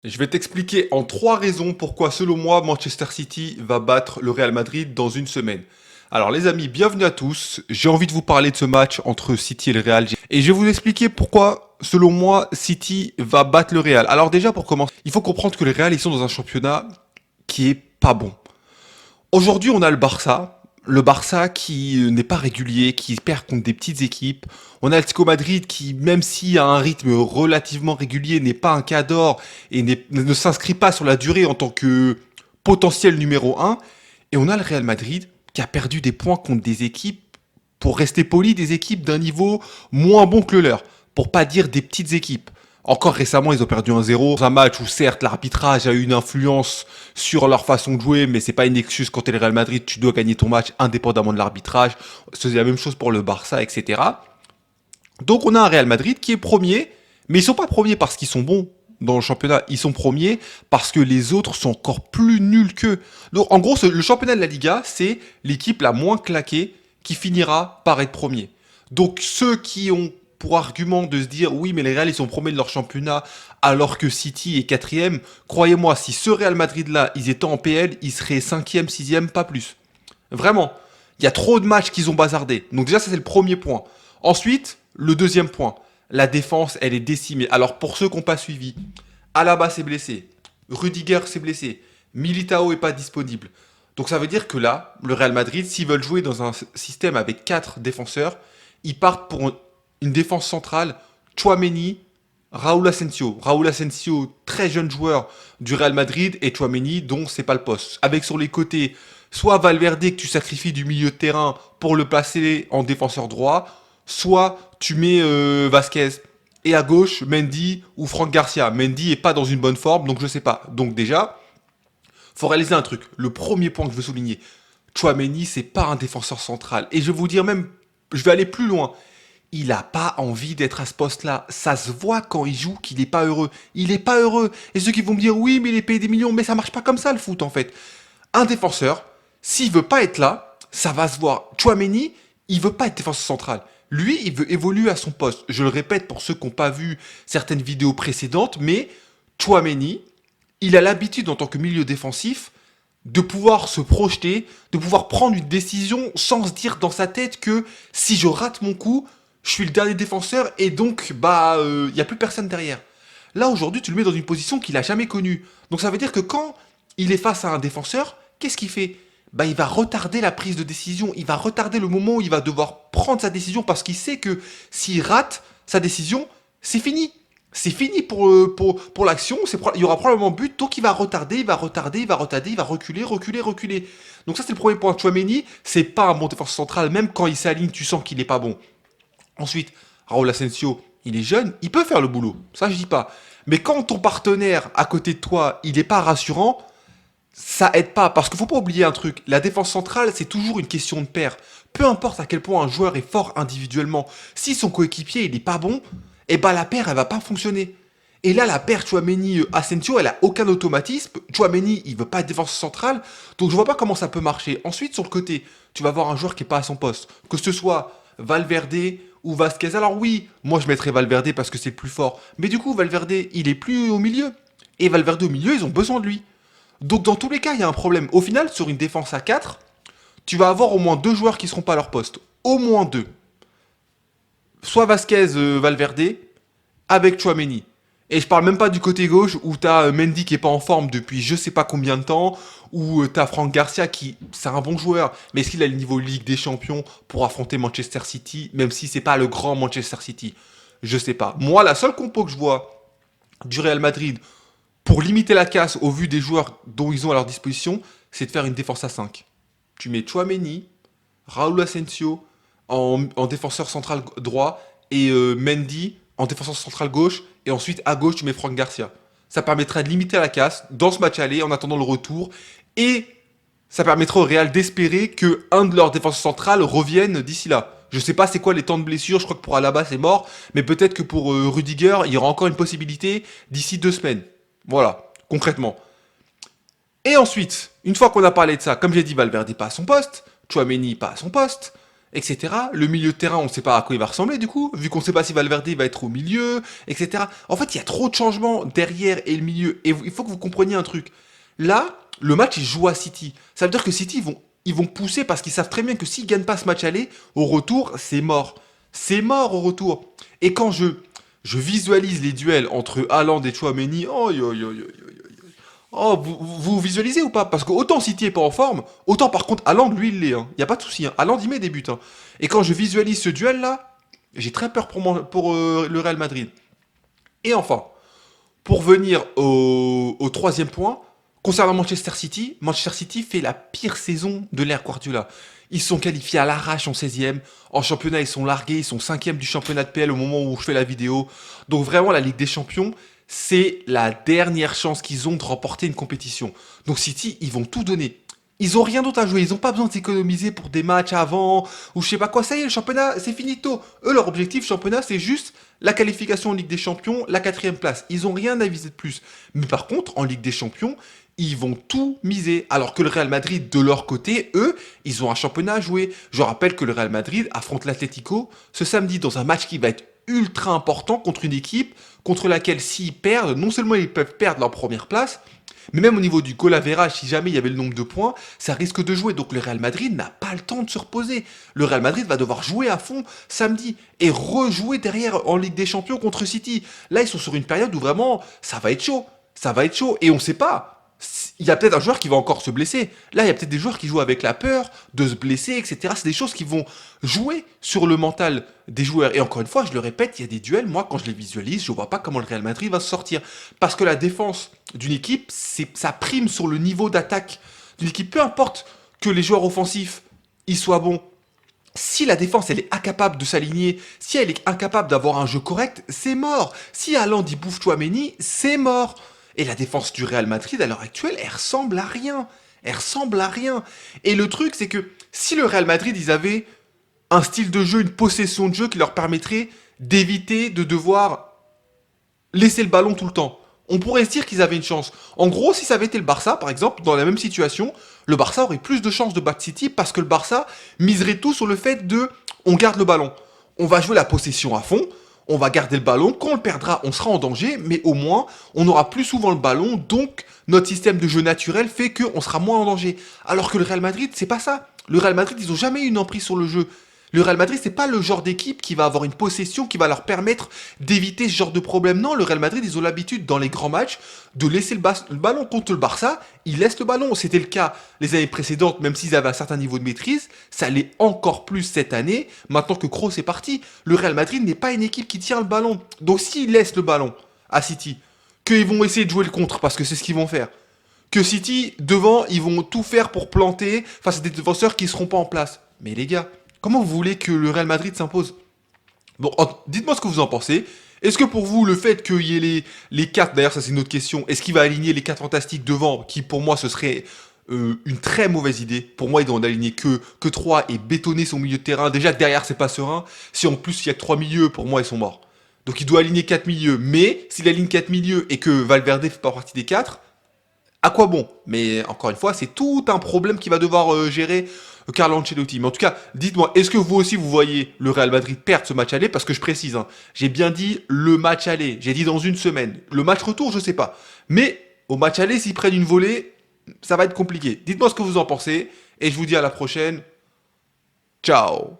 Je vais t'expliquer en 3 raisons pourquoi, selon moi, Manchester City va battre le Real Madrid dans une semaine. Alors les amis, bienvenue à tous. J'ai envie de vous parler de ce match entre City et le Real. Et je vais vous expliquer pourquoi, selon moi, City va battre le Real. Alors déjà, pour commencer, il faut comprendre que le Real, ils sont dans un championnat qui est pas bon. Aujourd'hui, on a le Barça. Le Barça qui n'est pas régulier, qui perd contre des petites équipes. On a Atlético Madrid qui, même s'il a un rythme relativement régulier, n'est pas un cadre et ne s'inscrit pas sur la durée en tant que potentiel numéro un. Et on a le Real Madrid qui a perdu des points contre des équipes, pour rester poli, des équipes d'un niveau moins bon que le leur. Pour pas dire des petites équipes. Encore récemment, ils ont perdu 1-0 dans un match où certes l'arbitrage a eu une influence sur leur façon de jouer, mais c'est pas une excuse quand t'es le Real Madrid, tu dois gagner ton match indépendamment de l'arbitrage. C'est la même chose pour le Barça, etc. Donc on a un Real Madrid qui est premier, mais ils sont pas premiers parce qu'ils sont bons dans le championnat, ils sont premiers parce que les autres sont encore plus nuls qu'eux. Donc en gros, le championnat de la Liga, c'est l'équipe la moins claquée qui finira par être premier. Donc ceux qui ont pour argument de se dire oui mais les Real ils sont premiers de leur championnat alors que City est quatrième, croyez-moi, si ce Real Madrid là ils étaient en PL, ils seraient cinquième, sixième, pas plus. Vraiment, il y a trop de matchs qu'ils ont bazardés. Donc déjà ça c'est le premier point. Ensuite, le deuxième point, la défense elle est décimée. Alors pour ceux qui n'ont pas suivi, Alaba s'est blessé, Rudiger s'est blessé, Militao est pas disponible. Donc ça veut dire que là, le Real Madrid, s'ils veulent jouer dans un système avec 4 défenseurs, ils partent pour une défense centrale, Chouameni, Raúl Asensio. Raúl Asensio, très jeune joueur du Real Madrid, et Chouameni, dont c'est pas le poste. Avec sur les côtés, soit Valverde que tu sacrifies du milieu de terrain pour le placer en défenseur droit, soit tu mets Vasquez. Et à gauche, Mendy ou Franck Garcia. Mendy est pas dans une bonne forme, donc je sais pas. Donc déjà, faut réaliser un truc. Le premier point que je veux souligner, Chouameni, c'est pas un défenseur central. Et je vais vous dire même, je vais aller plus loin. Il n'a pas envie d'être à ce poste-là. Ça se voit quand il joue qu'il n'est pas heureux. Il n'est pas heureux. Et ceux qui vont me dire oui, mais il est payé des millions, mais ça marche pas comme ça le foot en fait. Un défenseur, s'il veut pas être là, ça va se voir. Chouameni, il veut pas être défenseur central. Lui, il veut évoluer à son poste. Je le répète pour ceux qui n'ont pas vu certaines vidéos précédentes, mais Chouameni, il a l'habitude en tant que milieu défensif de pouvoir se projeter, de pouvoir prendre une décision sans se dire dans sa tête que si je rate mon coup, je suis le dernier défenseur et donc il y a plus personne derrière. Là aujourd'hui, tu le mets dans une position qu'il a jamais connue. Donc ça veut dire que quand il est face à un défenseur, qu'est-ce qu'il fait? Il va retarder la prise de décision, il va retarder le moment où il va devoir prendre sa décision parce qu'il sait que s'il rate sa décision, c'est fini. C'est fini pour l'action, il y aura probablement but, donc il va retarder, il va retarder, il va retarder, il va reculer, reculer, reculer. Donc ça c'est le premier point. Chouameni, c'est pas un bon défenseur central, même quand il s'aligne, tu sens qu'il est pas bon. Ensuite, Raúl Asensio, il est jeune, il peut faire le boulot, ça je dis pas. Mais quand ton partenaire à côté de toi, il est pas rassurant, ça aide pas. Parce qu'il faut pas oublier un truc, la défense centrale, c'est toujours une question de paire. Peu importe à quel point un joueur est fort individuellement, si son coéquipier il est pas bon, eh ben la paire elle va pas fonctionner. Et là, la paire Chouameni-Asensio, elle a aucun automatisme. Chouameni, il veut pas être défenseur central, donc je vois pas comment ça peut marcher. Ensuite, sur le côté, tu vas avoir un joueur qui est pas à son poste. Que ce soit Valverde ou Vasquez. Alors oui, moi je mettrais Valverde parce que c'est le plus fort. Mais du coup, Valverde, il est plus au milieu. Et Valverde au milieu, ils ont besoin de lui. Donc dans tous les cas, il y a un problème. Au final, sur une défense à 4, tu vas avoir au moins deux joueurs qui seront pas à leur poste. Au moins deux. Soit Vasquez, Valverde, avec Chouameni. Et je parle même pas du côté gauche où t'as Mendy qui est pas en forme depuis je sais pas combien de temps, ou t'as Franck Garcia qui, c'est un bon joueur, mais est-ce qu'il a le niveau Ligue des Champions pour affronter Manchester City, même si c'est pas le grand Manchester City? Je sais pas. Moi, la seule compo que je vois du Real Madrid pour limiter la casse au vu des joueurs dont ils ont à leur disposition, c'est de faire une défense à 5. Tu mets Chouameni, Raúl Asensio en défenseur central droit et Mendy en défenseur central gauche. Et ensuite, à gauche, tu mets Franck Garcia. Ça permettrait de limiter la casse dans ce match aller en attendant le retour. Et ça permettrait au Real d'espérer que un de leurs défenseurs centrales revienne d'ici là. Je sais pas c'est quoi les temps de blessure, je crois que pour Alaba c'est mort, mais peut-être que pour Rudiger, il y aura encore une possibilité d'ici 2 semaines. Voilà, concrètement. Et ensuite, une fois qu'on a parlé de ça, comme j'ai dit, Valverde pas à son poste, Chouameni pas à son poste, etc. Le milieu de terrain, on ne sait pas à quoi il va ressembler du coup, vu qu'on ne sait pas si Valverde va être au milieu, etc. En fait, il y a trop de changements derrière et le milieu. Et il faut que vous compreniez un truc. Là, le match, il joue à City. Ça veut dire que City, ils vont pousser parce qu'ils savent très bien que s'ils gagnent pas ce match aller, au retour, c'est mort. C'est mort au retour. Et quand je visualise les duels entre Haaland et Chouameni, oh, yo, yo, yo, yo, yo. Oh, vous visualisez ou pas? Parce que autant City est pas en forme, autant par contre Haaland, lui, il l'est. Hein. Y a pas de souci. Hein. Haaland, il met des buts. Hein. Et quand je visualise ce duel-là, j'ai très peur pour le Real Madrid. Et enfin, pour venir au troisième point, concernant Manchester City fait la pire saison de l'ère Guardiola. Ils sont qualifiés à l'arrache en 16e. En championnat, ils sont largués. Ils sont 5e du championnat de PL au moment où je fais la vidéo. Donc vraiment, la Ligue des Champions, c'est la dernière chance qu'ils ont de remporter une compétition. Donc City, ils vont tout donner. Ils ont rien d'autre à jouer, ils ont pas besoin de s'économiser pour des matchs avant, ou je sais pas quoi, ça y est, le championnat, c'est finito. Eux, leur objectif championnat, c'est juste la qualification en Ligue des Champions, la 4e place. Ils ont rien à viser de plus. Mais par contre, en Ligue des Champions, ils vont tout miser. Alors que le Real Madrid, de leur côté, eux, ils ont un championnat à jouer. Je rappelle que le Real Madrid affronte l'Atlético ce samedi dans un match qui va être ultra important contre une équipe contre laquelle s'ils perdent, non seulement ils peuvent perdre leur première place, mais même au niveau du goal average, si jamais il y avait le nombre de points, ça risque de jouer. Donc le Real Madrid n'a pas le temps de se reposer. Le Real Madrid va devoir jouer à fond samedi et rejouer derrière en Ligue des Champions contre City. Là, ils sont sur une période où vraiment, ça va être chaud. Ça va être chaud. Et on ne sait pas. Il y a peut-être un joueur qui va encore se blesser. Là, il y a peut-être des joueurs qui jouent avec la peur de se blesser, etc. C'est des choses qui vont jouer sur le mental des joueurs. Et encore une fois, je le répète, il y a des duels. Moi, quand je les visualise, je ne vois pas comment le Real Madrid va se sortir. Parce que la défense d'une équipe, ça prime sur le niveau d'attaque d'une équipe. Peu importe que les joueurs offensifs, ils soient bons. Si la défense, elle est incapable de s'aligner, si elle est incapable d'avoir un jeu correct, c'est mort. Si Haaland, il bouffe Chouameni, c'est mort. Et la défense du Real Madrid, à l'heure actuelle, elle ressemble à rien. Elle ressemble à rien. Et le truc, c'est que si le Real Madrid, ils avaient un style de jeu, une possession de jeu qui leur permettrait d'éviter de devoir laisser le ballon tout le temps, on pourrait se dire qu'ils avaient une chance. En gros, si ça avait été le Barça, par exemple, dans la même situation, le Barça aurait plus de chances de battre City parce que le Barça miserait tout sur le fait de on garde le ballon. On va jouer la possession à fond, on va garder le ballon, quand on le perdra, on sera en danger, mais au moins, on aura plus souvent le ballon, donc notre système de jeu naturel fait qu'on sera moins en danger. Alors que le Real Madrid, c'est pas ça. Le Real Madrid, ils ont jamais eu une emprise sur le jeu. Le Real Madrid, c'est pas le genre d'équipe qui va avoir une possession qui va leur permettre d'éviter ce genre de problème. Non, le Real Madrid, ils ont l'habitude dans les grands matchs de laisser le ballon contre le Barça. Ils laissent le ballon. C'était le cas les années précédentes, même s'ils avaient un certain niveau de maîtrise. Ça l'est encore plus cette année, maintenant que Kroos est parti. Le Real Madrid n'est pas une équipe qui tient le ballon. Donc s'ils laissent le ballon à City, qu'ils vont essayer de jouer le contre, parce que c'est ce qu'ils vont faire, que City, devant, ils vont tout faire pour planter face à des défenseurs qui ne seront pas en place. Mais les gars, comment vous voulez que le Real Madrid s'impose? Bon, dites-moi ce que vous en pensez. Est-ce que pour vous, le fait qu'il y ait les 4, d'ailleurs ça c'est une autre question, est-ce qu'il va aligner les 4 fantastiques devant, qui pour moi ce serait une très mauvaise idée. Pour moi, il doit en aligner que 3 et bétonner son milieu de terrain. Déjà que derrière, c'est pas serein. Si en plus il y a que 3 milieux, pour moi, ils sont morts. Donc il doit aligner 4 milieux. Mais s'il aligne 4 milieux et que Valverde fait pas partie des 4, à quoi bon? Mais encore une fois, c'est tout un problème qui va devoir gérer Carlo Ancelotti. Mais en tout cas, dites-moi, est-ce que vous aussi vous voyez le Real Madrid perdre ce match aller? Parce que je précise, hein, j'ai bien dit le match aller. J'ai dit dans une semaine. Le match retour, je sais pas. Mais au match aller, s'ils prennent une volée, ça va être compliqué. Dites-moi ce que vous en pensez. Et je vous dis à la prochaine. Ciao.